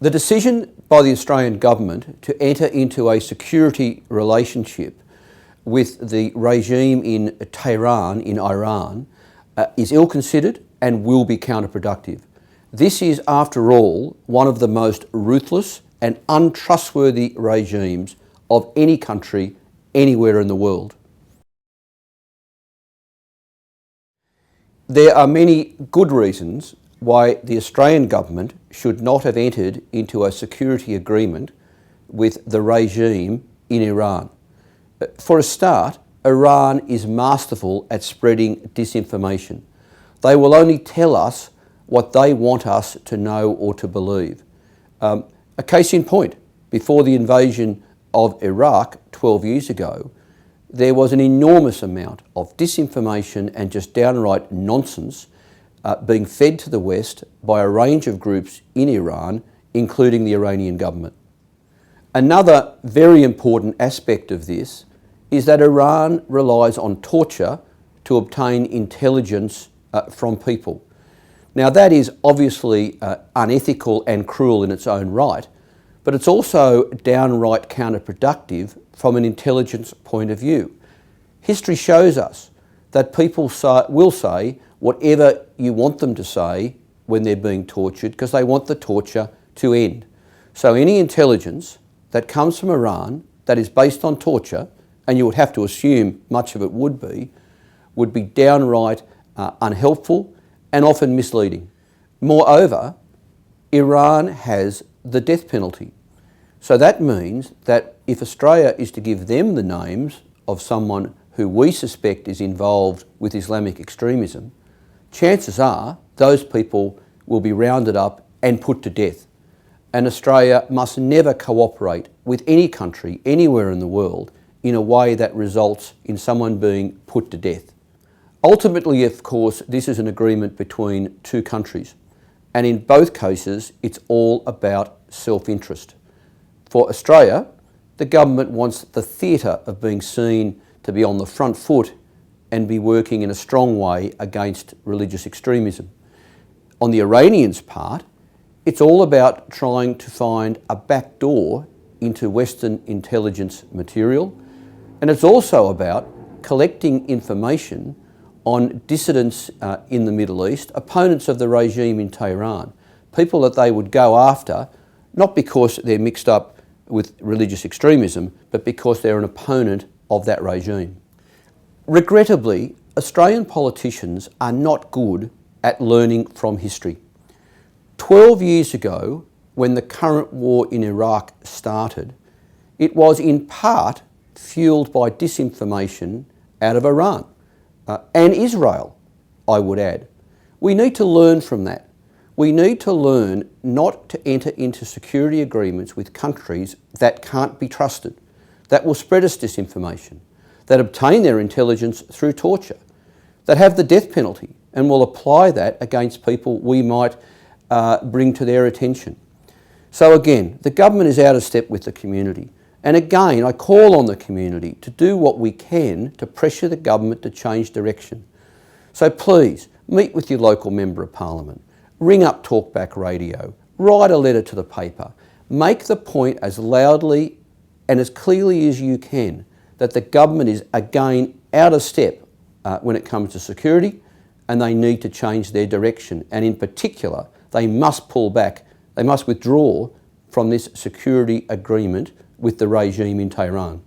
The decision by the Australian government to enter into a security relationship with the regime in Tehran in Iran is ill-considered and will be counterproductive. This is, after all, one of the most ruthless and untrustworthy regimes of any country anywhere in the world. There are many good reasons why the Australian government should not have entered into a security agreement with the regime in Iran. For a start, Iran is masterful at spreading disinformation. They will only tell us what they want us to know or to believe. A case in point, before the invasion of Iraq 12 years ago, there was an enormous amount of disinformation and just downright nonsense being fed to the West by a range of groups in Iran, including the Iranian government. Another very important aspect of this is that Iran relies on torture to obtain intelligence from people. Now that is obviously unethical and cruel in its own right, but it's also downright counterproductive from an intelligence point of view. History shows us that people will say whatever you want them to say when they're being tortured because they want the torture to end. So any intelligence that comes from Iran that is based on torture, and you would have to assume much of it would be downright unhelpful and often misleading. Moreover, Iran has the death penalty. So that means that if Australia is to give them the names of someone who we suspect is involved with Islamic extremism, chances are those people will be rounded up and put to death. And Australia must never cooperate with any country anywhere in the world in a way that results in someone being put to death. Ultimately, of course, this is an agreement between two countries, and in both cases it's all about self-interest. For Australia, the government wants the theatre of being seen to be on the front foot and be working in a strong way against religious extremism. On the Iranians' part, it's all about trying to find a back door into Western intelligence material, and it's also about collecting information on dissidents in the Middle East, opponents of the regime in Tehran, people that they would go after, not because they're mixed up with religious extremism, but because they're an opponent of that regime. Regrettably, Australian politicians are not good at learning from history. 12 years ago, when the current war in Iraq started, it was in part fueled by disinformation out of Iran and Israel, I would add. We need to learn from that. We need to learn not to enter into security agreements with countries that can't be trusted, that will spread us disinformation, that obtain their intelligence through torture, that have the death penalty and will apply that against people we might bring to their attention. So again, the government is out of step with the community. And again, I call on the community to do what we can to pressure the government to change direction. So please, meet with your local Member of Parliament, ring up Talkback Radio, write a letter to the paper, make the point as loudly and as clearly as you can that the government is again out of step when it comes to security, and they need to change their direction. And in particular, they must pull back, they must withdraw from this security agreement with the regime in Tehran.